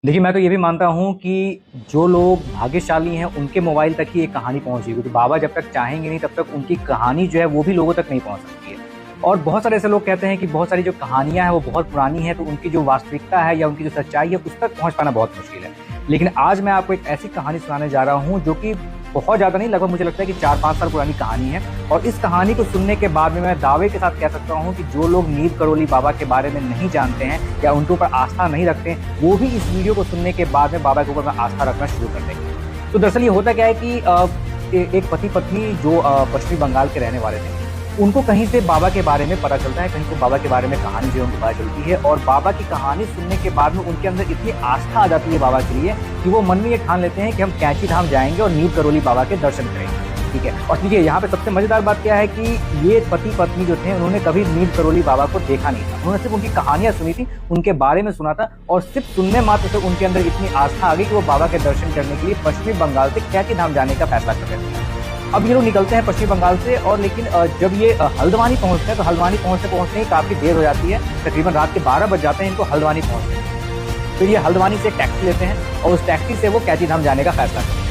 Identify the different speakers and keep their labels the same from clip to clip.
Speaker 1: देखिए, मैं तो ये भी मानता हूँ कि जो लोग भाग्यशाली हैं, उनके मोबाइल तक ही ये कहानी पहुँची, क्योंकि बाबा जब तक चाहेंगे नहीं, तब तक उनकी कहानी जो है, वो भी लोगों तक नहीं पहुँच सकती है। और बहुत सारे ऐसे लोग कहते हैं कि बहुत सारी जो कहानियाँ हैं, वो बहुत पुरानी हैं, तो उनकी जो वास्तविकता है या उनकी जो सच्चाई है, उस तक पहुँच पाना बहुत मुश्किल है। लेकिन आज मैं आपको एक ऐसी कहानी सुनाने जा रहा हूँ, जो कि बहुत ज़्यादा नहीं, लगभग मुझे लगता है कि 4-5 साल पुरानी कहानी है। और इस कहानी को सुनने के बाद में मैं दावे के साथ कह सकता हूँ कि जो लोग नीम करोली बाबा के बारे में नहीं जानते हैं या उनके ऊपर आस्था नहीं रखते हैं, वो भी इस वीडियो को सुनने के बाद में बाबा के ऊपर में आस्था रखना शुरू कर देंगे। तो दरअसल ये होता क्या है कि एक पति-पत्नी जो पश्चिमी बंगाल के रहने वाले थे, उनको कहीं से बाबा के बारे में पता चलता है, कहीं से बाबा के बारे में कहानी जो है उनको पता चलती है, और बाबा की कहानी सुनने के बाद में उनके अंदर इतनी आस्था आ जाती है बाबा के लिए कि वो मन में ये ठान लेते हैं कि हम कैंची धाम जाएँगे और नीम करोली बाबा के दर्शन करेंगे। ठीक है? और देखिए, यहाँ पे सबसे मज़ेदार बात क्या है कि ये पति-पत्नी जो थे, उन्होंने कभी नीम करोली बाबा को देखा नहीं था। उन्होंने सिर्फ़ उनकी कहानियाँ सुनी थी, उनके बारे में सुना था, और सिर्फ़ सुनने मात्र से उनके अंदर इतनी आस्था आ गई कि वो बाबा के दर्शन करने के लिए पश्चिमी बंगाल से कैंची धाम जाने का फैसला कर लेते हैं। अब ये लोग निकलते हैं पश्चिमी बंगाल से, और लेकिन जब ये हल्द्वानी पहुँचते हैं, तो हल्द्वानी पहुँचते ही काफ़ी देर हो जाती है। तकरीबन रात के 12 बज जाते हैं इनको हल्द्वानी पहुँचते हैं। फिर ये हल्द्वानी से एक टैक्सी लेते हैं और उस टैक्सी से वो कैंची धाम जाने का फैसला करते हैं।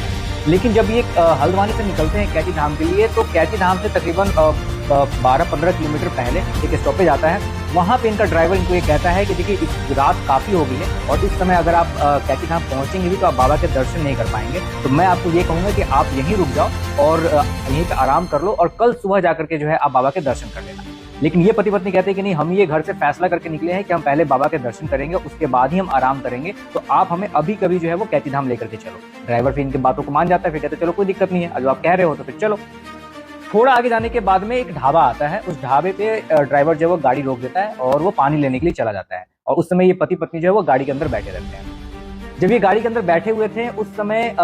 Speaker 1: लेकिन जब ये हल्द्वानी से निकलते हैं कैंची धाम के लिए, तो कैंची धाम से तकरीबन 12-15 किलोमीटर पहले एक स्टॉपेज आता है। वहाँ पे इनका ड्राइवर इनको ये कहता है कि देखिए, इस रात काफ़ी हो गई है और इस समय अगर आप कैंची धाम पहुँचेंगे भी तो आप बाबा के दर्शन नहीं कर पाएँगे। तो मैं आपको ये कहूँगा कि आप यहीं रुक जाओ और यहीं पे आराम कर लो, और कल सुबह जाकर के जो है आप बाबा के दर्शन कर लेना। लेकिन ये पति-पत्नी कहते हैं कि नहीं, हम ये घर से फैसला करके निकले हैं कि हम पहले बाबा के दर्शन करेंगे, उसके बाद ही हम आराम करेंगे, तो आप हमें अभी-कभी जो है वो कैंची धाम लेकर के चलो। ड्राइवर फिर इनकी बातों को मान जाता है, फिर कहते हैं चलो कोई दिक्कत नहीं है, अब आप कह रहे हो तो फिर चलो। थोड़ा आगे जाने के बाद में एक ढाबा आता है, उस ढाबे पे ड्राइवर जो है वो गाड़ी रोक देता है और वो पानी लेने के लिए चला जाता है, और उस समय ये पति-पत्नी जो है वो गाड़ी के अंदर बैठे रहते हैं। जब ये गाड़ी के अंदर बैठे हुए थे, उस समय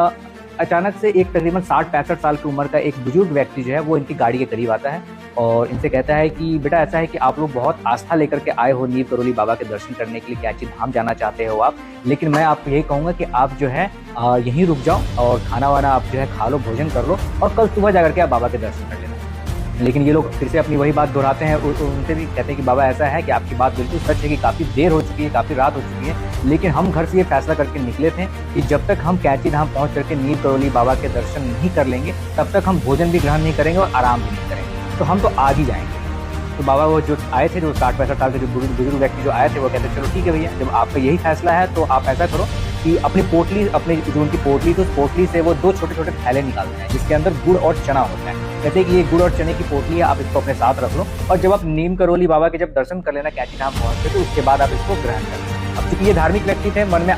Speaker 1: अचानक से एक तकरीबन 60-65 साल की उम्र का एक बुजुर्ग व्यक्ति जो है वो इनकी गाड़ी के करीब आता है और इनसे कहता है कि बेटा, ऐसा है कि आप लोग बहुत आस्था लेकर के आए हो नीम करोली बाबा के दर्शन करने के लिए, कैंची धाम जाना चाहते हो आप, लेकिन मैं आपको यही कहूँगा कि आप जो है यहीं रुक जाओ और खाना-वाना आप जो है खा लो, भोजन कर लो, और कल सुबह जाकर के आप बाबा के दर्शन कर लेना। लेकिन ये लोग फिर से अपनी वही बात दोहराते हैं, उनसे भी कहते हैं कि बाबा, ऐसा है कि आपकी बात बिल्कुल सच है कि काफ़ी देर हो चुकी है, काफ़ी रात हो चुकी है, लेकिन हम घर से ये फैसला करके निकले थे कि जब तक हम कैंची धाम पहुँच करके नीम करोली बाबा के दर्शन नहीं कर लेंगे, तब तक हम भोजन भी ग्रहण नहीं करेंगे और आराम भी नहीं करेंगे, तो हम तो आज ही जाएँगे। तो बाबा वो जो आए थे, जो 60-65 साल के जो बुजुर्ग व्यक्ति जो आए थे, वो कहते चलो ठीक है भैया, जब आपका यही फैसला है तो आप ऐसा करो कि अपनी पोटली, अपनी जो उनकी पोटली थी, उस पोटली से वो 2 छोटे-छोटे थैले निकालते हैं जिसके अंदर गुड़ और चना होता है। कहते हैं कि ये गुड़ और चने की पोटली है, आप इसको अपने साथ रख लो, और जब आप नीम करोली बाबा के जब दर्शन कर लेना कैंची धाम पहुँच के, तो उसके बाद आप इसको ग्रहण कर लेना। अब चूँकि ये धार्मिक व्यक्ति थे, मन में